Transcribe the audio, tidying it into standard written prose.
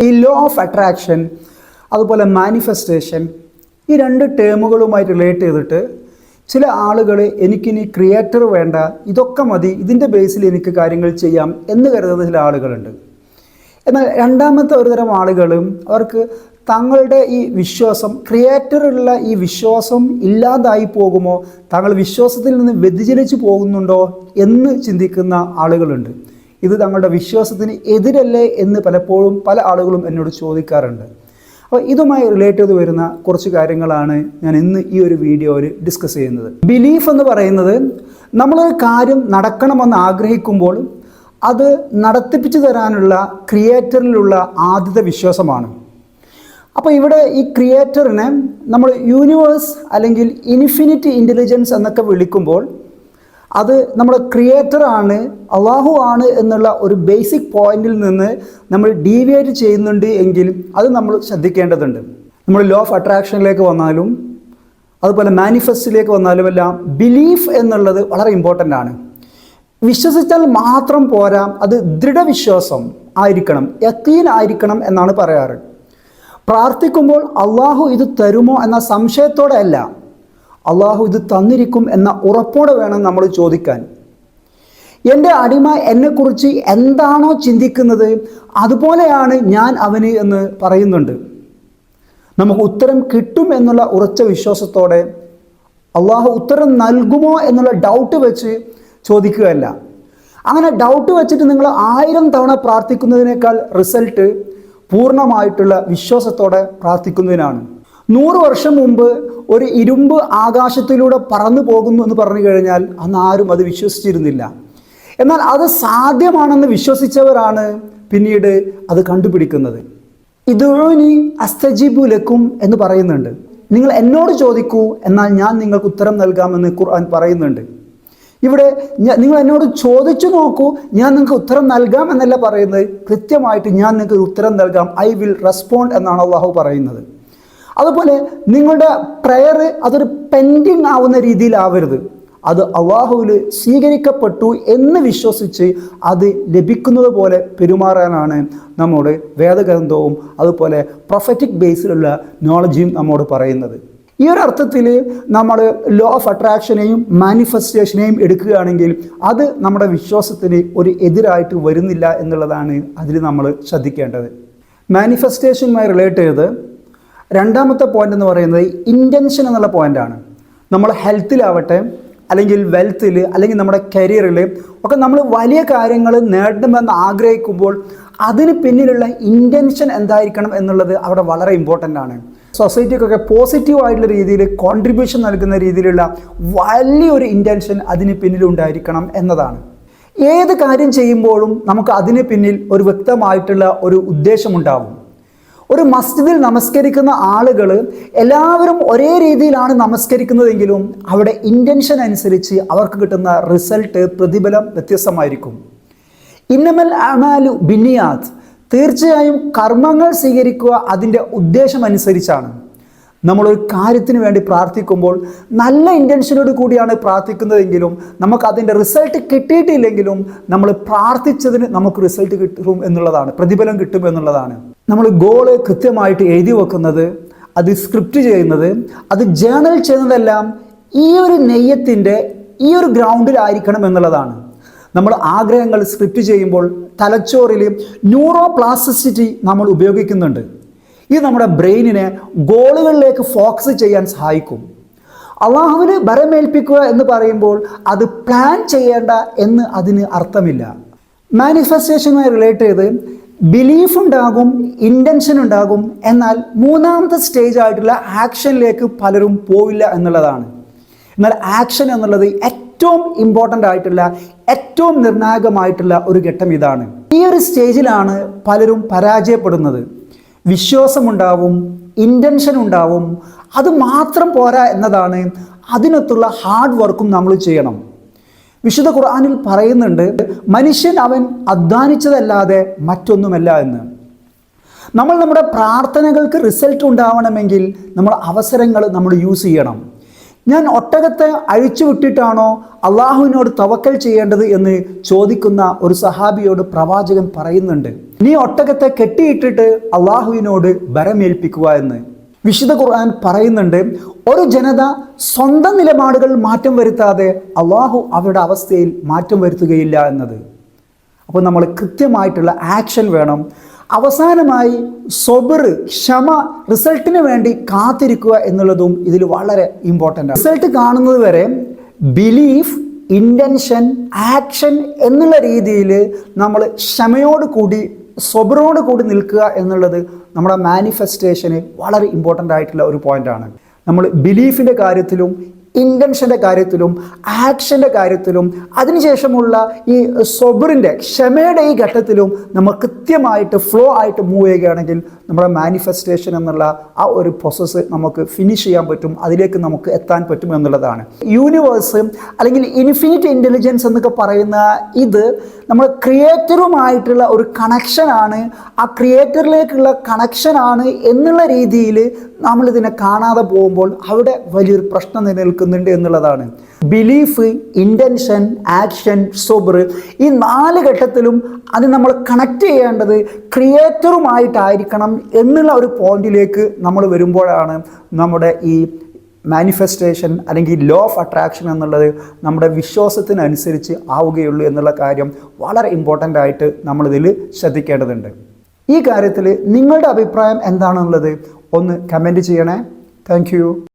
ഈ law of attraction അതുപോലെ manifestation ഈ രണ്ട് ടേമുകളുമായി റിലേറ്റ് ചെയ്തിട്ട് ചില ആളുകൾ എനിക്കിനി ക്രിയേറ്റർ വേണ്ട, ഇതൊക്കെ മതി, ഇതിൻ്റെ ബേസിൽ എനിക്ക് കാര്യങ്ങൾ ചെയ്യാം എന്ന് കരുതുന്ന ചില ആളുകളുണ്ട്. എന്നാൽ രണ്ടാമത്തെ ഒരു തരം ആളുകളും അവർക്ക് തങ്ങളുടെ ഈ വിശ്വാസം, ക്രിയേറ്ററുള്ള ഈ വിശ്വാസം ഇല്ലാതായി പോകുമോ, താങ്കൾ വിശ്വാസത്തിൽ നിന്ന് വ്യതിചലിച്ചു പോകുന്നുണ്ടോ എന്ന് ചിന്തിക്കുന്ന ആളുകളുണ്ട്. ഇത് തങ്ങളുടെ വിശ്വാസത്തിന് എതിരല്ലേ എന്ന് പലപ്പോഴും പല ആളുകളും എന്നോട് ചോദിക്കാറുണ്ട്. അപ്പോൾ ഇതുമായി റിലേറ്റ് ചെയ്ത് വരുന്ന കുറച്ച് കാര്യങ്ങളാണ് ഞാൻ ഇന്ന് ഈ ഒരു വീഡിയോയിൽ ഡിസ്കസ് ചെയ്യുന്നത്. ബിലീഫ് എന്ന് പറയുന്നത് നമ്മളൊരു കാര്യം നടക്കണമെന്ന് ആഗ്രഹിക്കുമ്പോൾ അത് നടത്തിപ്പിച്ചു തരാനുള്ള ക്രിയേറ്ററിലുള്ള ആദ്യത്തെ വിശ്വാസമാണ്. അപ്പോൾ ഇവിടെ ഈ ക്രിയേറ്ററിനെ നമ്മൾ യൂണിവേഴ്സ് അല്ലെങ്കിൽ ഇൻഫിനിറ്റ് ഇൻ്റലിജൻസ് എന്നൊക്കെ വിളിക്കുമ്പോൾ അത് നമ്മുടെ ക്രിയേറ്ററാണ്, അള്ളാഹു ആണ് എന്നുള്ള ഒരു ബേസിക് പോയിന്റിൽ നിന്ന് നമ്മൾ ഡീവിയേറ്റ് ചെയ്യുന്നുണ്ട് എങ്കിൽ അത് നമ്മൾ ശ്രദ്ധിക്കേണ്ടതുണ്ട്. നമ്മൾ ലോ ഓഫ് അട്രാക്ഷനിലേക്ക് വന്നാലും അതുപോലെ മാനിഫെസ്റ്റിലേക്ക് വന്നാലും എല്ലാം ബിലീഫ് എന്നുള്ളത് വളരെ ഇമ്പോർട്ടൻ്റ് ആണ്. വിശ്വസിച്ചാൽ മാത്രം പോരാ, അത് ദൃഢവിശ്വാസം ആയിരിക്കണം, യഖീൻ ആയിരിക്കണം എന്നാണ് പറയാറ്. പ്രാർത്ഥിക്കുമ്പോൾ അള്ളാഹു ഇത് തരുമോ എന്ന സംശയത്തോടെ അല്ല, അള്ളാഹു ഇത് തന്നിരിക്കും എന്ന ഉറപ്പോടെ വേണം നമ്മൾ ചോദിക്കാൻ. എൻ്റെ അടിമ എന്നെക്കുറിച്ച് എന്താണോ ചിന്തിക്കുന്നത് അതുപോലെയാണ് ഞാൻ അവന് എന്ന് പറയുന്നുണ്ട്. നമുക്ക് ഉത്തരം കിട്ടും എന്നുള്ള ഉറച്ച വിശ്വാസത്തോടെ അള്ളാഹു ഉത്തരം നൽകുമോ എന്നുള്ള ഡൗട്ട് വെച്ച് ചോദിക്കുകയല്ല. അങ്ങനെ ഡൗട്ട് വെച്ചിട്ട് നിങ്ങൾ 1000 തവണ പ്രാർത്ഥിക്കുന്നതിനേക്കാൾ റിസൾട്ട് പൂർണ്ണമായിട്ടുള്ള വിശ്വാസത്തോടെ പ്രാർത്ഥിക്കുന്നതിനാണ്. 100 വർഷം മുമ്പ് ഒരു ഇരുമ്പ് ആകാശത്തിലൂടെ പറന്നു പോകുന്നു എന്ന് പറഞ്ഞു കഴിഞ്ഞാൽ അന്ന് ആരും അത് വിശ്വസിച്ചിരുന്നില്ല. എന്നാൽ അത് സാധ്യമാണെന്ന് വിശ്വസിച്ചവരാണ് പിന്നീട് അത് കണ്ടുപിടിക്കുന്നത്. ഇദുഊനി അസ്തജീബു ലക്കും എന്ന് പറയുന്നുണ്ട്. നിങ്ങൾ എന്നോട് ചോദിക്കൂ, എന്നാൽ ഞാൻ നിങ്ങൾക്ക് ഉത്തരം നൽകാമെന്ന് ഖുർആൻ പറയുന്നുണ്ട്. ഇവിടെ നിങ്ങൾ എന്നോട് ചോദിച്ചു നോക്കൂ, ഞാൻ നിങ്ങൾക്ക് ഉത്തരം നൽകാം എന്നല്ല പറയുന്നത്, കൃത്യമായിട്ട് ഞാൻ നിങ്ങൾക്ക് ഉത്തരം നൽകാം, ഐ വിൽ റെസ്പോണ്ട് എന്നാണ് അള്ളാഹു പറയുന്നത്. അതുപോലെ നിങ്ങളുടെ പ്രയർ അതൊരു പെൻഡിങ് ആവുന്ന രീതിയിലാവരുത്, അത് അള്ളാഹുവിൽ സ്വീകരിക്കപ്പെട്ടു എന്ന് വിശ്വസിച്ച് അത് ലഭിക്കുന്നത് പോലെ പെരുമാറാനാണ് നമ്മോട് വേദഗ്രന്ഥവും അതുപോലെ പ്രൊഫറ്റിക് ബേസിലുള്ള നോളജും നമ്മോട് പറയുന്നത്. ഈ ഒരു അർത്ഥത്തിൽ നമ്മൾ ലോ ഓഫ് അട്രാക്ഷനെയും മാനിഫെസ്റ്റേഷനെയും എടുക്കുകയാണെങ്കിൽ അത് നമ്മുടെ വിശ്വാസത്തിന് ഒരു എതിരായിട്ട് വരുന്നില്ല എന്നുള്ളതാണ് അതിൽ നമ്മൾ ശ്രദ്ധിക്കേണ്ടത്. മാനിഫെസ്റ്റേഷനുമായി റിലേറ്റ് ചെയ്ത് രണ്ടാമത്തെ പോയിന്റ് എന്ന് പറയുന്നത് ഇൻറ്റൻഷൻ എന്നുള്ള പോയിൻ്റാണ്. നമ്മൾ ഹെൽത്തിലാവട്ടെ അല്ലെങ്കിൽ വെൽത്തിൽ അല്ലെങ്കിൽ നമ്മുടെ കരിയറിൽ ഒക്കെ നമ്മൾ വലിയ കാര്യങ്ങൾ നേടണമെന്ന് ആഗ്രഹിക്കുമ്പോൾ അതിന് പിന്നിലുള്ള ഇൻറ്റൻഷൻ എന്തായിരിക്കണം എന്നുള്ളത് അവിടെ വളരെ ഇമ്പോർട്ടൻ്റ് ആണ്. സൊസൈറ്റിക്കൊക്കെ പോസിറ്റീവായിട്ടുള്ള രീതിയിൽ കോൺട്രിബ്യൂഷൻ നൽകുന്ന രീതിയിലുള്ള വലിയൊരു ഇൻറ്റൻഷൻ അതിന് പിന്നിലുണ്ടായിരിക്കണം എന്നതാണ്. ഏത് കാര്യം ചെയ്യുമ്പോഴും നമുക്ക് അതിന് പിന്നിൽ ഒരു വ്യക്തമായിട്ടുള്ള ഒരു ഉദ്ദേശമുണ്ടാവും. ഒരു മസ്ജിദിൽ നമസ്കരിക്കുന്ന ആളുകൾ എല്ലാവരും ഒരേ രീതിയിലാണ് നമസ്കരിക്കുന്നതെങ്കിലും അവിടെ ഇൻറ്റൻഷൻ അനുസരിച്ച് അവർക്ക് കിട്ടുന്ന റിസൾട്ട്, പ്രതിഫലം വ്യത്യസ്തമായിരിക്കും. ഇന്നമൽ അമാലു ബിന്നിയാത്ത്, തീർച്ചയായും കർമ്മങ്ങൾ സ്വീകരിക്കുക അതിൻ്റെ ഉദ്ദേശം അനുസരിച്ചാണ്. നമ്മളൊരു കാര്യത്തിന് വേണ്ടി പ്രാർത്ഥിക്കുമ്പോൾ നല്ല ഇൻറ്റൻഷനോട് കൂടിയാണ് പ്രാർത്ഥിക്കുന്നതെങ്കിലും നമുക്ക് അതിൻ്റെ റിസൾട്ട് കിട്ടിയിട്ടില്ലെങ്കിലും നമ്മൾ പ്രാർത്ഥിച്ചതിന് നമുക്ക് റിസൾട്ട് കിട്ടും എന്നുള്ളതാണ്, പ്രതിഫലം കിട്ടും എന്നുള്ളതാണ്. നമ്മൾ ഗോള് കൃത്യമായിട്ട് എഴുതി വെക്കുന്നത്, അത് സ്ക്രിപ്റ്റ് ചെയ്യുന്നത്, അത് ജേണൽ ചെയ്യുന്നതെല്ലാം ഈ ഒരു നെയ്യത്തിൻ്റെ ഈ ഒരു ഗ്രൗണ്ടിലായിരിക്കണം എന്നുള്ളതാണ്. നമ്മൾ ആഗ്രഹങ്ങൾ സ്ക്രിപ്റ്റ് ചെയ്യുമ്പോൾ തലച്ചോറിൽ ന്യൂറോ പ്ലാസ്റ്റിസിറ്റി നമ്മൾ ഉപയോഗിക്കുന്നുണ്ട്. ഇത് നമ്മുടെ ബ്രെയിനിനെ ഗോളുകളിലേക്ക് ഫോക്കസ് ചെയ്യാൻ സഹായിക്കും. അള്ളാഹുവിന് ഭരമേൽപ്പിക്കുക എന്ന് പറയുമ്പോൾ അത് പ്ലാൻ ചെയ്യേണ്ട എന്ന് അതിന് അർത്ഥമില്ല. മാനിഫെസ്റ്റേഷനുമായി റിലേറ്റ് ചെയ്ത് ബിലീഫ് ഉണ്ടാകും, ഇൻറ്റൻഷൻ ഉണ്ടാകും, എന്നാൽ മൂന്നാമത്തെ സ്റ്റേജ് ആയിട്ടുള്ള ആക്ഷനിലേക്ക് പലരും പോവില്ല എന്നുള്ളതാണ്. എന്നാൽ ആക്ഷൻ എന്നുള്ളത് ഏറ്റവും ഇമ്പോർട്ടൻ്റ് ആയിട്ടുള്ള, ഏറ്റവും നിർണായകമായിട്ടുള്ള ഒരു ഘട്ടം ഇതാണ്. ഈ ഒരു സ്റ്റേജിലാണ് പലരും പരാജയപ്പെടുന്നത്. വിശ്വാസമുണ്ടാവും, ഇൻറ്റൻഷൻ ഉണ്ടാവും, അത് മാത്രം പോരാ എന്നതാണ്, അതിനൊത്തുള്ള ഹാർഡ് വർക്കും നമ്മൾ ചെയ്യണം. വിശുദ്ധ ഖുർആനിൽ പറയുന്നുണ്ട്, മനുഷ്യൻ അവൻ അധ്വാനിച്ചതല്ലാതെ മറ്റൊന്നുമല്ല എന്ന്. നമ്മൾ നമ്മുടെ പ്രാർത്ഥനകൾക്ക് റിസൾട്ട് ഉണ്ടാവണമെങ്കിൽ നമ്മൾ അവസരങ്ങൾ നമ്മൾ യൂസ് ചെയ്യണം. ഞാൻ ഒട്ടകത്തെ അഴിച്ചു വിട്ടിട്ടാണോ അള്ളാഹുവിനോട് തവക്കൽ ചെയ്യേണ്ടത് എന്ന് ചോദിക്കുന്ന ഒരു സഹാബിയോട് പ്രവാചകൻ പറയുന്നുണ്ട്, നീ ഒട്ടകത്തെ കെട്ടിയിട്ടിട്ട് അള്ളാഹുവിനോട് ബരമേൽപ്പിക്കുക എന്ന്. വിശുദ്ധ ഖുർആൻ പറയുന്നുണ്ട്, ഒരു ജനത സ്വന്തം നിലപാടുകൾ മാറ്റം വരുത്താതെ അള്ളാഹു അവരുടെ അവസ്ഥയിൽ മാറ്റം വരുത്തുകയില്ല എന്നത്. അപ്പോൾ നമ്മൾ കൃത്യമായിട്ടുള്ള ആക്ഷൻ വേണം. അവസാനമായി സൊബർ, ക്ഷമ, റിസൾട്ടിന് വേണ്ടി കാത്തിരിക്കുക എന്നുള്ളതും ഇതിൽ വളരെ ഇമ്പോർട്ടൻ്റ് ആണ്. റിസൾട്ട് കാണുന്നത് വരെ ബിലീഫ്, ഇൻറ്റൻഷൻ, ആക്ഷൻ എന്നുള്ള രീതിയിൽ നമ്മൾ ക്ഷമയോട് കൂടി സൊബറോട് കൂടി നിൽക്കുക എന്നുള്ളത് നമ്മുടെ മാനിഫെസ്റ്റേഷന് വളരെ ഇമ്പോർട്ടൻ്റ് ആയിട്ടുള്ള ഒരു പോയിൻ്റാണ്. നമ്മൾ ബിലീഫിൻ്റെ കാര്യത്തിലും ഇൻറ്റൻഷൻ്റെ കാര്യത്തിലും ആക്ഷൻ്റെ കാര്യത്തിലും അതിനുശേഷമുള്ള ഈ സൊബറിൻ്റെ, ക്ഷമയുടെ ഈ ഘട്ടത്തിലും നമ്മൾ കൃത്യമായിട്ട് ഫ്ലോ ആയിട്ട് മൂവ് ചെയ്യുകയാണെങ്കിൽ നമ്മുടെ മാനിഫെസ്റ്റേഷൻ എന്നുള്ള ആ ഒരു പ്രോസസ്സ് നമുക്ക് ഫിനിഷ് ചെയ്യാൻ പറ്റും, അതിലേക്ക് നമുക്ക് എത്താൻ പറ്റും എന്നുള്ളതാണ്. യൂണിവേഴ്സ് അല്ലെങ്കിൽ ഇൻഫിനിറ്റ് ഇൻ്റലിജൻസ് എന്നൊക്കെ പറയുന്ന ഇത് നമ്മൾ ക്രിയേറ്ററുമായിട്ടുള്ള ഒരു കണക്ഷനാണ്, ആ ക്രിയേറ്ററിലേക്കുള്ള കണക്ഷനാണ് എന്നുള്ള രീതിയിൽ നമ്മളിതിനെ കാണാതെ പോകുമ്പോൾ അവിടെ വലിയൊരു പ്രശ്നം നിലനിൽക്കുന്നുണ്ട് എന്നുള്ളതാണ്. ബിലീഫ്, ഇൻറ്റൻഷൻ, ആക്ഷൻ, സൊബർ, ഈ 4 ഘട്ടത്തിലും അത് നമ്മൾ കണക്ട് ചെയ്യേണ്ടത് ക്രിയേറ്ററുമായിട്ടായിരിക്കണം എന്നുള്ള ഒരു പോയിന്റിലേക്ക് നമ്മൾ വരുമ്പോഴാണ് നമ്മുടെ ഈ മാനിഫെസ്റ്റേഷൻ അല്ലെങ്കിൽ ലോ ഓഫ് അട്രാക്ഷൻ എന്നുള്ളത് നമ്മുടെ വിശ്വാസത്തിനനുസരിച്ച് ആവുകയുള്ളൂ എന്നുള്ള കാര്യം വളരെ ഇമ്പോർട്ടൻ്റ് ആയിട്ട് നമ്മളിതിൽ ശ്രദ്ധിക്കേണ്ടതുണ്ട്. ഈ കാര്യത്തിൽ നിങ്ങളുടെ അഭിപ്രായം എന്താണെന്നുള്ളത് ഒന്ന് കമൻറ്റ് ചെയ്യണേ. Thank you.